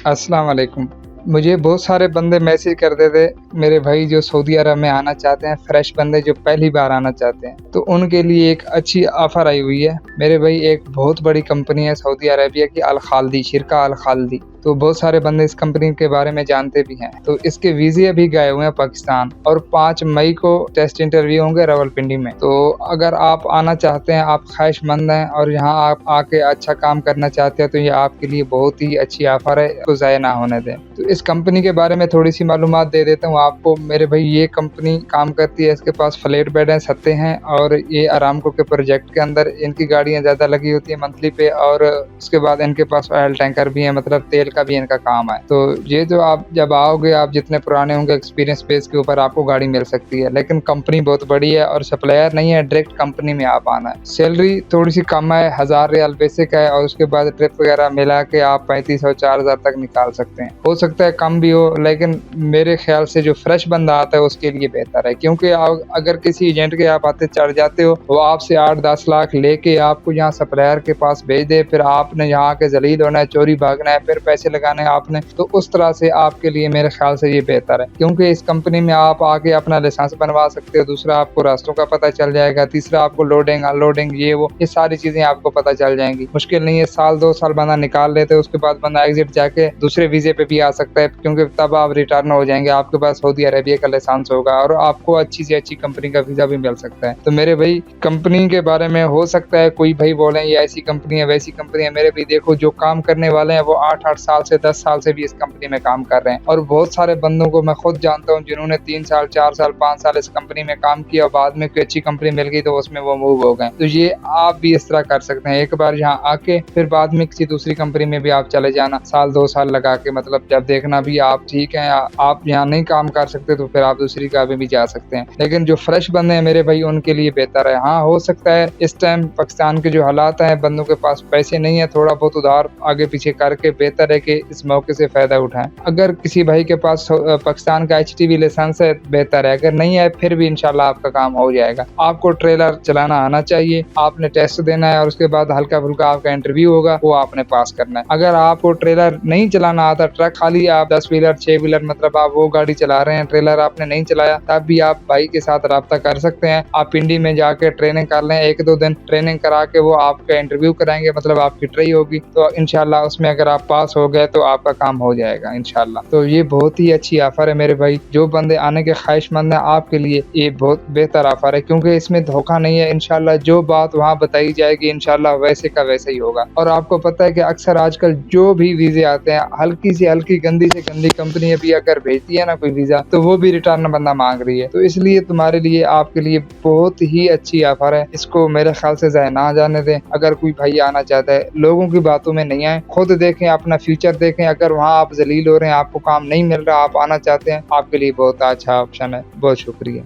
अस्सलाम वालेकुम। मुझे बहुत सारे बंदे मैसेज करते थे, मेरे भाई जो सऊदी अरब में आना चाहते हैं, फ्रेश बंदे जो पहली बार आना चाहते हैं, तो उनके लिए एक अच्छी ऑफ़र आई हुई है। मेरे भाई एक बहुत बड़ी कंपनी है सऊदी अरेबिया की, अल खाल्दी, शिरका अल खाल्दी। तो बहुत सारे बंदे इस कंपनी के बारे में जानते भी हैं। तो इसके वीज़े अभी गए हुए हैं पाकिस्तान, और 5 मई को टेस्ट इंटरव्यू होंगे रावलपिंडी में। तो अगर आप आना चाहते हैं, आप ख्वाहिशमंद हैं और यहाँ आप आके अच्छा काम करना चाहते हैं, तो ये आपके लिए बहुत ही अच्छी ऑफ़र है, इसको ज़ाया ना होने दें। तो इस कंपनी के बारे में थोड़ी सी मालूमात दे देता हूँ आपको। मेरे भाई ये कंपनी काम करती है, इसके पास फ्लैट बेड हैं, छतें हैं, और ये आरामको के प्रोजेक्ट के अंदर इनकी गाड़ियाँ ज़्यादा लगी होती है मंथली पे, और उसके बाद इनके पास ऑयल टैंकर भी है, मतलब तेल का भी इनका काम है। तो ये जो आप जब आओगे, आप जितने पुराने होंगे, एक्सपीरियंस बेस के ऊपर आपको गाड़ी मिल सकती है। लेकिन कंपनी बहुत बड़ी है और सप्लायर नहीं है, डायरेक्ट कंपनी में आप आना है। सैलरी थोड़ी सी कम है, 1000 रियाल बेसिक है, और उसके बाद ट्रिप वगैरह मिला के आप 3500 4000 तक निकाल सकते हैं। हो सकता है कम भी हो, लेकिन मेरे ख्याल से जो फ्रेश बंदा आता है उसके लिए बेहतर है। क्योंकि अगर किसी एजेंट के आप आते चढ़ जाते हो, वो आपसे 8-10 लाख लेके आपको यहाँ सप्लायर के पास भेज दे, फिर आपने यहाँ के जलील होना है, चोरी भागना है, फिर पैसे लगाने हैं आपने, तो उस तरह से आपके लिए मेरे ख्याल से ये बेहतर है। क्योंकि इस कंपनी में आप आके अपना लाइसेंस बनवा सकते हो, दूसरा आपको रास्तों का पता चल जाएगा, तीसरा आपको लोडिंग अनलोडिंग ये सारी चीजें आपको पता चल जाएंगी। मुश्किल नहीं है, 1-2 साल बंदा निकाल लेते, उसके बाद बंदा एग्जिट जाके दूसरे वीजे पे भी आ सकता है, क्योंकि तब आप रिटर्न हो जाएंगे, आपके पास सऊदी अरेबिया का लाइसेंस होगा, और आपको अच्छी से अच्छी कंपनी का वीजा भी मिल सकता है। तो मेरे भाई कंपनी के बारे में हो सकता है कोई भाई बोले ये ऐसी कंपनी है वैसी कंपनी है, मेरे भाई देखो जो काम करने वाले हैं वो 8-8 साल से 10 साल से भी इस कंपनी में काम कर रहे हैं, और बहुत सारे बंदों को मैं खुद जानता हूँ जिन्होंने 3 साल 4 साल 5 साल इस कंपनी में काम किया, और बाद में कोई अच्छी कंपनी मिल गई तो उसमें वो मूव हो गए। तो ये आप भी इस तरह कर सकते हैं, एक बार यहाँ आके फिर बाद में किसी दूसरी कंपनी में भी आप चले जाना, 1-2 साल लगा के, मतलब जब देखना भी आप ठीक है, आप यहाँ नहीं काम कर सकते तो फिर आप दूसरी जगह भी जा सकते हैं। लेकिन जो फ्रेश बंदे हैं मेरे भाई, उनके लिए बेहतर है। हाँ, हो सकता है इस टाइम पाकिस्तान के जो हालात हैं, बंदों के पास पैसे नहीं है, थोड़ा बहुत उधार आगे पीछे करके बेहतर है कि इस मौके से फायदा उठाएं। अगर किसी भाई के पास पाकिस्तान का HTV लाइसेंस है, बेहतर है, अगर नहीं है फिर भी इंशाल्लाह आपका काम हो जाएगा। आपको ट्रेलर चलाना आना चाहिए, आपने टेस्ट देना है, और उसके बाद हल्का फुल्का आपका इंटरव्यू होगा, वो आपने पास करना है। अगर आपको ट्रेलर नहीं चलाना आता, ट्रक खाली आप 10 व्हीलर 6 व्हीलर मतलब आप वो गाड़ी चला रहे हैं, ट्रेलर आपने नहीं चलाया, तब भी आप भाई के साथ राब्ता कर सकते हैं। आप पिंडी में जाके ट्रेनिंग कर लें, 1-2 दिन ट्रेनिंग करा के वो आपका इंटरव्यू कराएंगे, मतलब आपकी ट्राई होगी, तो इंशाल्लाह उसमें अगर आप पास हो गए तो आपका काम हो जाएगा इंशाल्लाह। तो ये बहुत ही अच्छी ऑफर है मेरे भाई, जो बंदे आने के ख्वाहिशमंद हैं आपके लिए ये बहुत बेहतर ऑफर है, क्योंकि इसमें धोखा नहीं है। इंशाल्लाह जो बात वहाँ बताई जाएगी इंशाल्लाह वैसे का वैसे ही होगा। और आपको पता है कि अक्सर आजकल जो भी वीजे आते हैं, हल्की से हल्की गंदी से गंदी कंपनी भी अगर भेजती है ना कोई वीजा, तो वो भी रिटर्न बंदा मांग रही है। तो इसलिए तुम्हारे लिए आपके लिए बहुत ही अच्छी ऑफर है, इसको मेरे ख्याल से ज़ाया ना जाने दें। अगर कोई भाई आना चाहता है, लोगों की बातों में नहीं आए, खुद देखें, अपना फ्यूचर देखें। अगर वहाँ आप जलील हो रहे हैं, आपको काम नहीं मिल रहा, आप आना चाहते हैं, आपके लिए बहुत अच्छा ऑप्शन है। बहुत शुक्रिया।